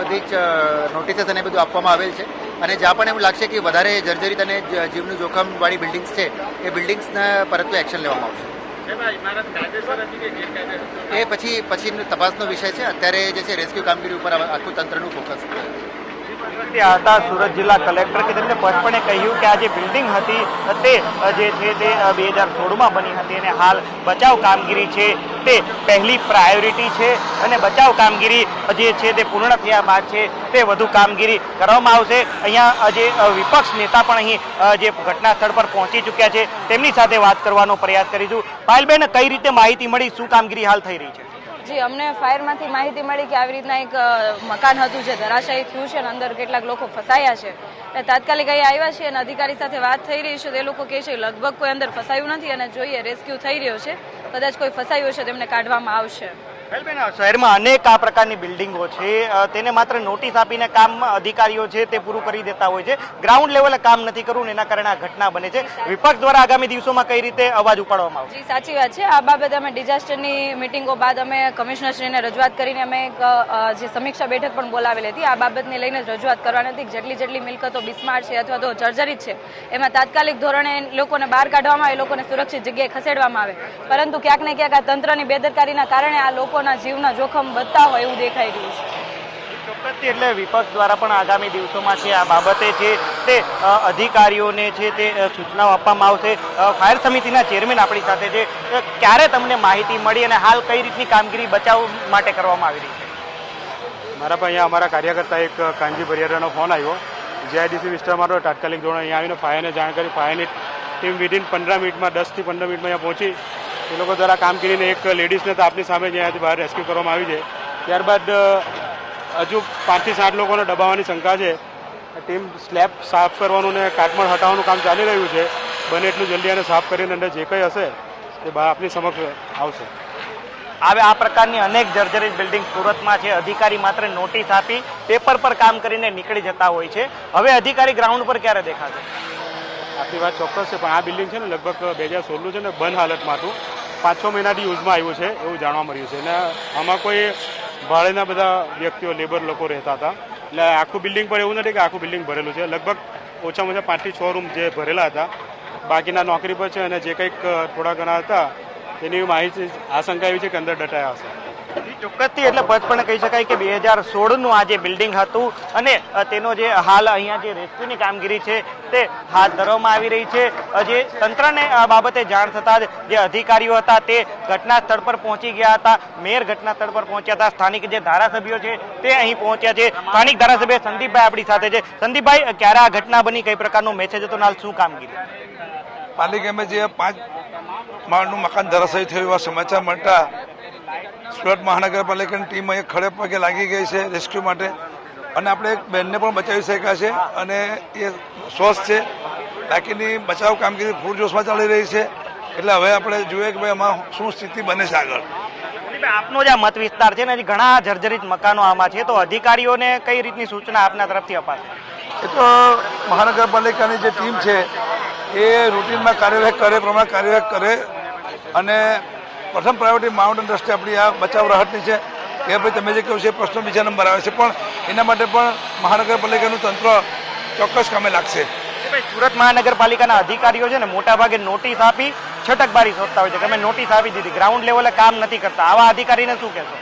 બધી જ નોટિસીસ અને બધું આપવામાં આવેલ છે અને જ્યાં પણ એવું લાગશે કે વધારે જર્જરિત અને જીવનું જોખમવાળી બિલ્ડિંગ્સ છે એ બિલ્ડિંગ્સને પરત્વે એક્શન લેવામાં આવશે. એ પછી તપાસનો વિષય છે. અત્યારે જે છે રેસ્ક્યુ કામગીરી ઉપર આખું તંત્રનું ફોકસ હતા સુરત જિલ્લા કલેક્ટર કે તેમને સ્પષ્ટપણે કહ્યું કે આ જે બિલ્ડિંગ હતી તે જે છે તે 2016માં બની હતી અને હાલ બચાવ કામગીરી છે તે પહેલી પ્રાયોરિટી છે અને બચાવ કામગીરી જે છે તે પૂર્ણ થયા બાદ છે તે વધુ કામગીરી કરવામાં આવશે. અહીંયા જે વિપક્ષ નેતા પણ અહીં જે ઘટના સ્થળ પર પહોંચી ચૂક્યા છે તેમની સાથે વાત કરવાનો પ્રયાસ કરીશું. પાયલબેન, કઈ રીતે માહિતી મળી, શું કામગીરી હાલ થઈ રહી છે? જી, અમને ફાયરમાંથી માહિતી મળી કે આવી રીતના એક મકાન હતું જે ધરાશાયી થયું છે અને અંદર કેટલાક લોકો ફસાયા છે. તાત્કાલિક અહીં આવ્યા છે અને અધિકારી સાથે વાત થઈ રહી છે. તે લોકો કહે છે લગભગ કોઈ અંદર ફસાયું નથી અને જોઈએ રેસ્ક્યુ થઈ રહ્યો છે. કદાચ કોઈ ફસાયું હશે તેમને કાઢવામાં આવશે. શહેરમાં અનેક આ પ્રકારની બિલ્ડિંગો છે, તેને માત્ર નોટિસ આપીને કામ અધિકારીઓ છે તે પૂરું કરી દેતા હોય છે. ગ્રાઉન્ડ લેવલે કામ નથી કરવું, એના કારણે આ ઘટના બને છે. વિપક્ષ દ્વારા આગામી દિવસોમાં કઈ રીતે અવાજ ઉપાડવામાં આવશે? જી, સાચી વાત છે. આ બાબતે અમે ડિઝાસ્ટરની મિટિંગો બાદ અમે કમિશનરશ્રીને રજૂઆત કરીને અમે એક જે સમીક્ષા બેઠક પણ બોલાવેલી હતી. આ બાબતને લઈને રજૂઆત કરવાની હતી. જેટલી મિલકતો બિસ્માર છે અથવા તો જર્જરિત છે એમાં તાત્કાલિક ધોરણે લોકોને બહાર કાઢવામાં આવે, લોકોને સુરક્ષિત જગ્યાએ ખસેડવામાં આવે. પરંતુ ક્યાંક ને ક્યાંક આ તંત્રની બેદરકારીના કારણે આ લોકોના જીવના જોખમ વધતા હોય એવું દેખાઈ રહ્યું છે. ચોક્કસથી એટલે વિપક્ષ દ્વારા પણ આગામી દિવસોમાં છે આ બાબતે છે તે અધિકારીઓને છે તે સૂચનાઓ આપવામાં આવશે. ફાયર સમિતિના ચેરમેન આપણી સાથે છે. ક્યારે તમને માહિતી મળી અને હાલ કઈ રીતની કામગીરી બચાવ માટે કરવામાં આવી રહી છે? મારા પાસે અહીંયા અમારા કાર્યકર્તા એક કાનજી ભરિયારાનો ફોન આવ્યો. જીઆઈડીસી વિસ્તારમાં તાત્કાલિક ધોરણે અહીંયા આવીને ફાયરને જાણ કરી. ફાયરની ટીમ વિધિન 15 મિનિટમાં 10 થી 15 મિનિટમાં અહીંયા પહોંચી એ લોકો દ્વારા કામગીરીને એક લેડીઝને તો આપની સામે જ્યાંથી બહાર રેસ્ક્યુ કરવામાં આવી છે. ત્યારબાદ હજુ 5 થી 7 લોકોને દબાવવાની શંકા છે. ટીમ સ્લેબ સાફ કરવાનું ને કાટમાળ હટાવવાનું કામ ચાલી રહ્યું છે. બને એટલું જલ્દી અને સાફ કરીને અંદર જે કંઈ હશે તે આપની સમક્ષ આવશે. હવે આ પ્રકારની અનેક જર્જરિત બિલ્ડિંગ સુરતમાં છે. અધિકારી માત્ર નોટિસ આપી પેપર પર કામ કરીને નીકળી જતા હોય છે. હવે અધિકારી ગ્રાઉન્ડ પર ક્યારે દેખાશે? આપની વાત ચોક્કસ છે, પણ આ બિલ્ડિંગ છે ને લગભગ 2016નું છે ને બંધ હાલતમાં હતું. 5-6 મહિનાથી યુઝમાં આવ્યું છે એવું જાણવા મળ્યું છે. અને આમાં કોઈ ભાડેના બધા વ્યક્તિઓ, લેબર લોકો રહેતા હતા. એટલે આખું બિલ્ડિંગ પર એવું નથી કે આખું બિલ્ડિંગ ભરેલું છે. લગભગ ઓછામાં ઓછા 5 થી 6 રૂમ જે ભરેલા હતા, બાકીના નોકરી પર છે અને જે કંઈક થોડા ઘણા હતા તેની માહિતી આશંકા એવી છે કે અંદર દટાયા હશે. ચોક્કસથી એટલે પણ કહી શકાય કે 2016નું આ જે બિલ્ડિંગ હતું અને તેનો જે હાલ અહીંયા જે રેસ્ક્યુની કામગીરી છે તે હાથ ધરવામાં આવી રહી છે. જે તંત્રને આ બાબતે જાણ થતાં જે અધિકારીઓ હતા તે ઘટના સ્થળ પર પહોંચી ગયા હતા. મેયર ઘટના સ્થળ પર પહોંચ્યા હતા. સ્થાનિક જે ધારાસભ્યો છે તે અહીં પહોંચ્યા છે. સ્થાનિક ધારાસભ્ય સંદીપભાઈ આપણી સાથે છે. સંદીપભાઈ, ક્યારે આ ઘટના બની, કઈ પ્રકારનો મેસેજ હતો, હાલ શું કામગીરી? પાલિકામાં જે 5 માળનું મકાન ધરાશાયી થયું એવા સમાચાર મળતા સુરત મહાનગરપાલિકાની ટીમ અહીંયા ખડે પગે લાગી ગઈ છે રેસ્ક્યુ માટે. અને આપણે એક બેનને પણ બચાવી શક્યા છે અને એ સ્વસ્થ છે. બાકીની બચાવ કામગીરી પૂરજોશમાં ચાલી રહી છે. એટલે હવે આપણે જોઈએ કે ભાઈ આમાં શું સ્થિતિ બને છે આગળ. આપનો જે મત વિસ્તાર છે ને, ઘણા જર્જરિત મકાનો આમાં છે, તો અધિકારીઓને કઈ રીતની સૂચના આપના તરફથી અપાશે? એ તો મહાનગરપાલિકાની જે ટીમ છે એ રૂટીનમાં કાર્યવાહી કરે, પ્રમાણે કાર્યવાહી કરે. અને પ્રથમ પ્રાયોરિટી માઉન્ટેન દ્રષ્ટિએ આપણી આ બચાવ રાહતની છે કે ભાઈ તમે જે કહ્યું છે એ પ્રશ્ન બીજા નંબર આવે છે, પણ એના માટે પણ મહાનગરપાલિકાનું તંત્ર ચોક્કસ કામે લાગશે. સુરત મહાનગરપાલિકાના અધિકારીઓ છે ને મોટાભાગે નોટિસ આપી છટકબારી શોધતા હોય છે. તમે નોટિસ આપી દીધી, ગ્રાઉન્ડ લેવલે કામ નથી કરતા, આવા અધિકારીને શું કહેશો?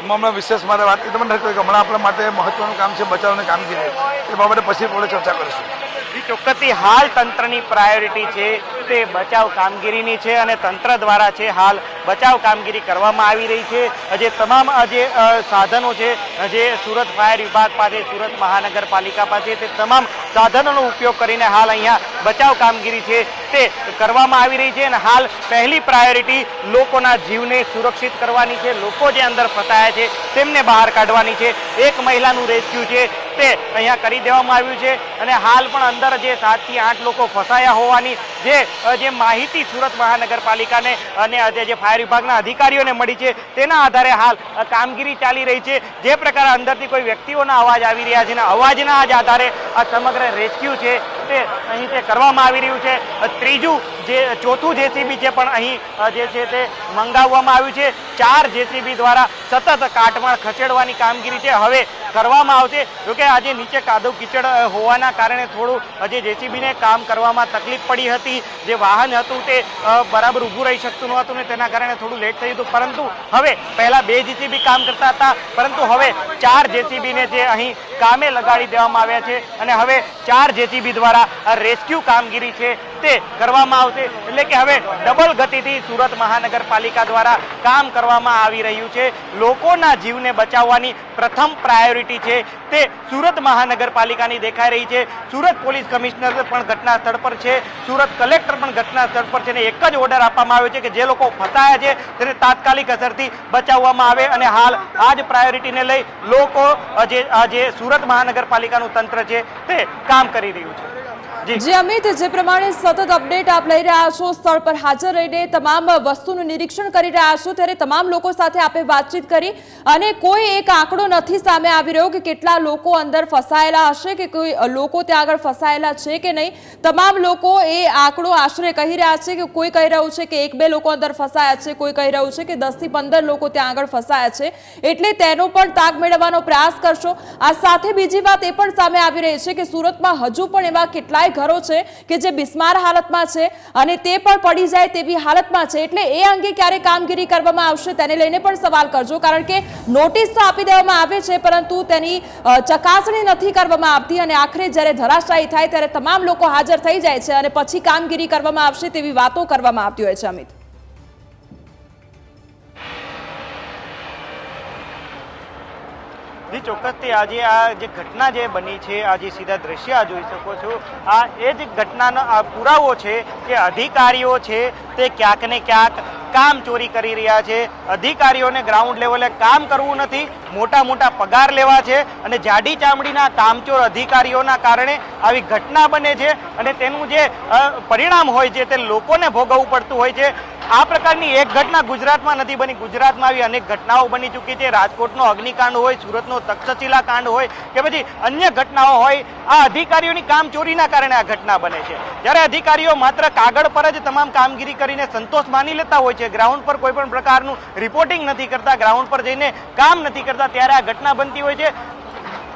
એમાં હમણાં વિશેષ મારે વાત એ તમને કહ્યું કે હમણાં આપણા માટે મહત્વનું કામ છે બચાવની કામગીરી. એ બાબતે પછી આપણે ચર્ચા કરીશું. ચોક્કસથી હાલ તંત્રની પ્રાયોરિટી છે તે બચાવ કામગીરીની છે અને તંત્ર દ્વારા છે હાલ બચાવ કામગીરી કરવામાં આવી રહી છે. જે તમામ જે સાધનો છે જે સુરત ફાયર વિભાગ પાસે, સુરત મહાનગરપાલિકા પાસે, તે તમામ સાધનોનો ઉપયોગ કરીને હાલ અહીંયા બચાવ કામગીરી છે તે કરવામાં આવી રહી છે. અને હાલ પહેલી પ્રાયોરિટી લોકોના જીવને સુરક્ષિત કરવાની છે. લોકો જે અંદર ફસાયા છે તેમને બહાર કાઢવાની છે. એક મહિલાનું રેસ્ક્યુ છે તે અહીંયા કરી દેવામાં આવ્યું છે અને હાલ પણ અંદર જે 7 થી 8 લોકો ફસાયા હોવાની જે માહિતી સુરત મહાનગરપાલિકાને અને જે ફાયર વિભાગના અધિકારીઓને મળી છે તેના આધારે હાલ કામગીરી ચાલી રહી છે. જે પ્રકારે અંદરથી કોઈ વ્યક્તિઓના અવાજ આવી રહ્યા છે અને અવાજના જ આધારે આ સમગ્ર રેસ્ક્યુ છે તે અહીં તે કરવામાં આવી રહ્યું છે. ત્રીજું જે ચોથું જેસીબી છે પણ અહીં જે છે તે મંગાવવામાં આવ્યું છે. 4 જેસીબી દ્વારા સતત કાટમાળ ખસેડવાની કામગીરી છે હવે કરવામાં આવશે. જોકે આજે નીચે કાદવ કીચડ હોવાના કારણે થોડું જે જેસીબીને કામ કરવામાં તકલીફ પડી હતી. જે વાહન હતું તે બરાબર ઊભું રહી શકતું નહોતું ને તેના કારણે થોડું લેટ થયું હતું. પરંતુ હવે પહેલા 2 જેસીબી કામ કરતા હતા, પરંતુ હવે 4 જેસીબીને જે અહીં કામે લગાડી દેવામાં આવ્યા છે અને હવે 4 જેસીબી દ્વારા રેસ્ક્યુ કામગીરી છે તે કરવામાં આવશે. એટલે કે હવે ડબલ ગતિથી સુરત મહાનગરપાલિકા દ્વારા કામ કરવામાં આવી રહ્યું છે. લોકોના જીવને બચાવવાની પ્રથમ પ્રાયોરિટી છે તે સુરત મહાનગરપાલિકાની દેખાઈ રહી છે. સુરત પોલીસ કમિશનર પણ ઘટના સ્થળ પર છે, સુરત કલેક્ટર પણ ઘટના સ્થળ પર છે અને એક જ ઓર્ડર આપવામાં આવ્યો છે કે જે લોકો ફસાયા છે તેને તાત્કાલિક અસરથી બચાવવામાં આવે. અને હાલ આ જ પ્રાયોરિટીને લઈ લોકો જે સુરત મહાનગરપાલિકાનું તંત્ર છે તે કામ કરી રહ્યું છે. જી અમિત, જે પ્રમાણે સતત અપડેટ આપ લઈ રહ્યા છો, સ્થળ પર હાજર રહીને તમામ વસ્તુનું નિરીક્ષણ કરી રહ્યા છો, ત્યારે તમામ લોકો સાથે આપે વાતચીત કરી અને કોઈ એક આંકડો નથી સામે આવી રહ્યો કે કેટલા લોકો અંદર ફસાયેલા હશે કે કોઈ લોકો ત્યાં આગળ ફસાયેલા છે કે નહીં. તમામ લોકો એ આંકડો આશરે કહી રહ્યા છે કે કોઈ કહી રહ્યું છે કે 1-2 લોકો અંદર ફસાયા છે, કોઈ કહી રહ્યું છે કે 10 થી 15 લોકો ત્યાં આગળ ફસાયા છે. એટલે તેનો પણ તાગ મેળવવાનો પ્રયાસ કરશો. આ સાથે બીજી વાત એ પણ સામે આવી રહી છે કે સુરતમાં હજુ પણ એવા કેટલાય ઘરો છે કે જે બિસ્માર હાલતમાં છે અને તે પણ પડી જાય તેવી હાલતમાં છે. એટલે એ અંગે ક્યારે કામગીરી કરવામાં આવશે તેને લઈને પણ સવાલ કરજો, કારણ કે નોટિસ તો આપી દેવામાં આવે છે પરંતુ તેની ચકાસણી નથી કરવામાં આવતી અને આખરે જ્યારે ધરાશાયી થાય ત્યારે તમામ લોકો હાજર થઈ જાય છે અને પછી કામગીરી કરવામાં આવશે તેવી વાતો કરવામાં આવતી હોય છે. અમિત, જી ચોક્કસથી આજે આ જે ઘટના જે બની છે, આજે સીધા દ્રશ્ય જોઈ શકો છો, આ એ જ ઘટનાનો પુરાવો છે કે અધિકારીઓ છે તે ક્યાંક ને ક્યાંક કામ ચોરી કરી રહ્યા છે. અધિકારીઓને ગ્રાઉન્ડ લેવલે કામ કરવું નથી, મોટા મોટા પગાર લેવા છે અને જાડી ચામડીના કામચોર અધિકારીઓના કારણે આવી ઘટના બને છે અને તેનું જે પરિણામ હોય છે તે લોકોને ભોગવવું પડતું હોય છે. આ પ્રકારની એક ઘટના ગુજરાતમાં નથી બની, ગુજરાતમાં આવી અનેક ઘટનાઓ બની ચૂકી છે. રાજકોટનો અગ્નિકાંડ હોય, સુરતનો તક્ષશિલા કાંડ હોય કે પછી અન્ય ઘટનાઓ હોય, આ અધિકારીઓની કામચોરીના કારણે આ ઘટના બને છે. જ્યારે અધિકારીઓ માત્ર કાગળ પર જ તમામ કામગીરી કરીને સંતોષ માની લેતા હોય છે, ગ્રાઉન્ડ પર કોઈ પણ પ્રકારનું રિપોર્ટિંગ નથી કરતા, ગ્રાઉન્ડ પર જઈને કામ નથી કરતા, ત્યારે આ ઘટના બનતી હોય છે.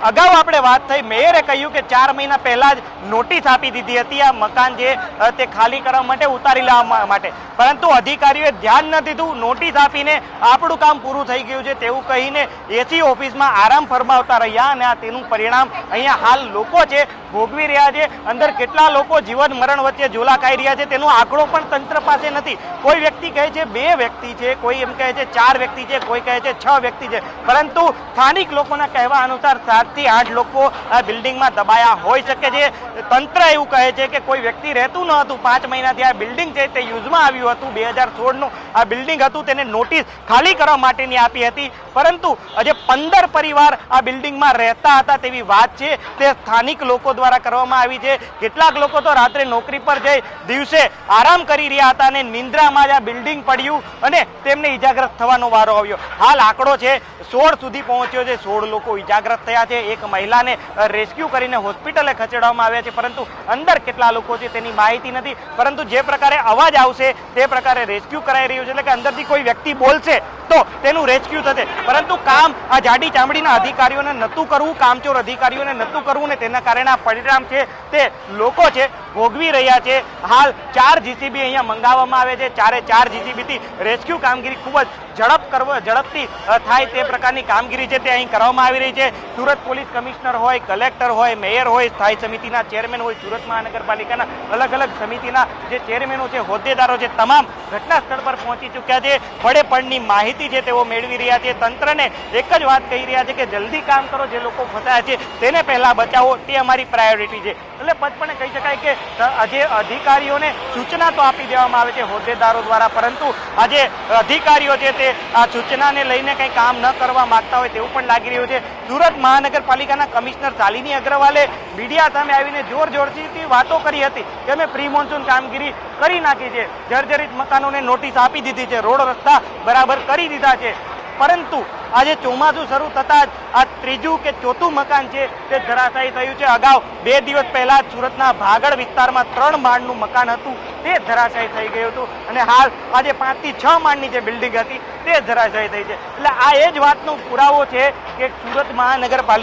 અગાઉ આપણે વાત થઈ, મેયરે કહ્યું કે 4 મહિના પહેલા જ નોટિસ આપી દીધી હતી આ મકાન જે તે ખાલી કરવા માટે, ઉતારી લેવા માટે, પરંતુ અધિકારીઓએ ધ્યાન ન દીધું. નોટિસ આપીને આપણું કામ પૂરું થઈ ગયું છે તેવું કહીને એસી ઓફિસમાં આરામ ફરમાવતા રહ્યા અને આ તેનું પરિણામ અહીંયા હાલ લોકો છે ભોગવી રહ્યા છે. અંદર કેટલા લોકો જીવન મરણ વચ્ચે ઝોલા ખાઈ રહ્યા છે તેનો આંકડો પણ તંત્ર પાસે નથી. કોઈ વ્યક્તિ કહે છે 2 વ્યક્તિ છે, કોઈ એમ કહે છે 4 વ્યક્તિ છે, કોઈ કહે છે 6 વ્યક્તિ છે, પરંતુ સ્થાનિક લોકોના કહેવા અનુસાર 7 થી 8 લોકો આ બિલ્ડિંગમાં દબાયા હોઈ શકે છે. તંત્ર એવું કહે છે કે કોઈ વ્યક્તિ રહેતું ન હતું. 5 મહિનાથી આ બિલ્ડિંગ છે તે યુઝમાં આવ્યું હતું. 2016નું આ બિલ્ડિંગ હતું, તેને નોટિસ ખાલી કરવા માટેની આપી હતી, પરંતુ આજે 15 પરિવાર આ બિલ્ડિંગમાં રહેતા હતા તેવી વાત છે તે સ્થાનિક લોકો દ્વારા કરવામાં આવી છે. કેટલાક લોકો તો રાત્રે નોકરી પર જઈ દિવસે આરામ કરી રહ્યા હતા અને નિંદ્રામાં જ આ બિલ્ડિંગ પડ્યું અને તેમને ઈજાગ્રસ્ત થવાનો વારો આવ્યો. હાલ આંકડો છે 16 સુધી પહોંચ્યો છે. 16 લોકો ઈજાગ્રસ્ત થયા છે. એક મહિલાને રેસ્ક્યુ કરીને હોસ્પિટલે ખસેડવામાં આવ્યા છે, પરંતુ અંદર કેટલા લોકો છે તેની માહિતી નથી. પરંતુ જે પ્રકારે અવાજ આવશે તે પ્રકારે રેસ્ક્યુ કરાઈ રહ્યું છે, એટલે કે અંદરથી કોઈ વ્યક્તિ બોલશે તો તેનું રેસ્ક્યુ થશે. પરંતુ કામ આ જાડી ચામડીના અધિકારીઓને નહોતું કરવું, કામચોર અધિકારીઓને નહોતું કરવું ને તેના કારણે આ પરિણામ છે તે લોકો છે ભોગવી રહ્યા છે. હાલ 4 જીસીબી અહીંયા મંગાવવામાં આવે છે. 4 જીસીબીથી રેસ્ક્યુ કામગીરી ખૂબ જ ઝડપથી થાય તે પ્રકારની કામગીરી છે તે અહીં કરવામાં આવી રહી છે. સુરત પોલીસ કમિશનર હોય, કલેક્ટર હોય, મેયર હોય, સ્થાયી સમિતિના ચેરમેન હોય, સુરત મહાનગરપાલિકાના અલગ અલગ સમિતિના જે ચેરમેનો છે, હોદ્દેદારો છે, તમામ ઘટના સ્થળ પર પહોંચી ચૂક્યા છે. પડે પડની માહિતી છે તેઓ મેળવી રહ્યા છે. તંત્રને એક જ વાત કહી રહ્યા છે કે જલ્દી કામ કરો, જે લોકો ફસાયા છે તેને પહેલા બચાવો, તે અમારી પ્રાયોરિટી છે. એટલે પચપણે કહી શકાય કે આજે અધિકારીઓને સૂચના તો આપી દેવામાં આવે છે હોદ્દેદારો દ્વારા, પરંતુ આજે અધિકારીઓ છે તે આ સૂચનાને લઈને કંઈ કામ ન કરવા માંગતા હોય તેવું પણ લાગી રહ્યું છે. સુરત મહાનગરપાલિકાના કમિશનર શાલિની અગ્રવાલે મીડિયા સામે આવીને જોરથી વાતો કરી હતી કે અમે પ્રી મોન્સૂન કામગીરી કરી નાખી છે, જર્જરિત મકાનોને નોટિસ આપી દીધી છે, રોડ રસ્તા બરાબર કરી દીધા છે. પરંતુ આજે ચોમાસું શરૂ થતાં જ આ ત્રીજું કે ચોથું મકાન છે તે ધરાશાયી થયું છે. અગાઉ 2 દિવસ પહેલા જ સુરતના ભાગળ વિસ્તારમાં 3 માળનું મકાન હતું તે ધરાશાયી થઈ ગયું હતું અને હાલ આજે 5 થી 6 માળની જે બિલ્ડિંગ હતી તે ધરાશાયી થઈ છે. એટલે આ એ જ વાતનો પુરાવો છે કે સુરત મહાનગરપાલિકા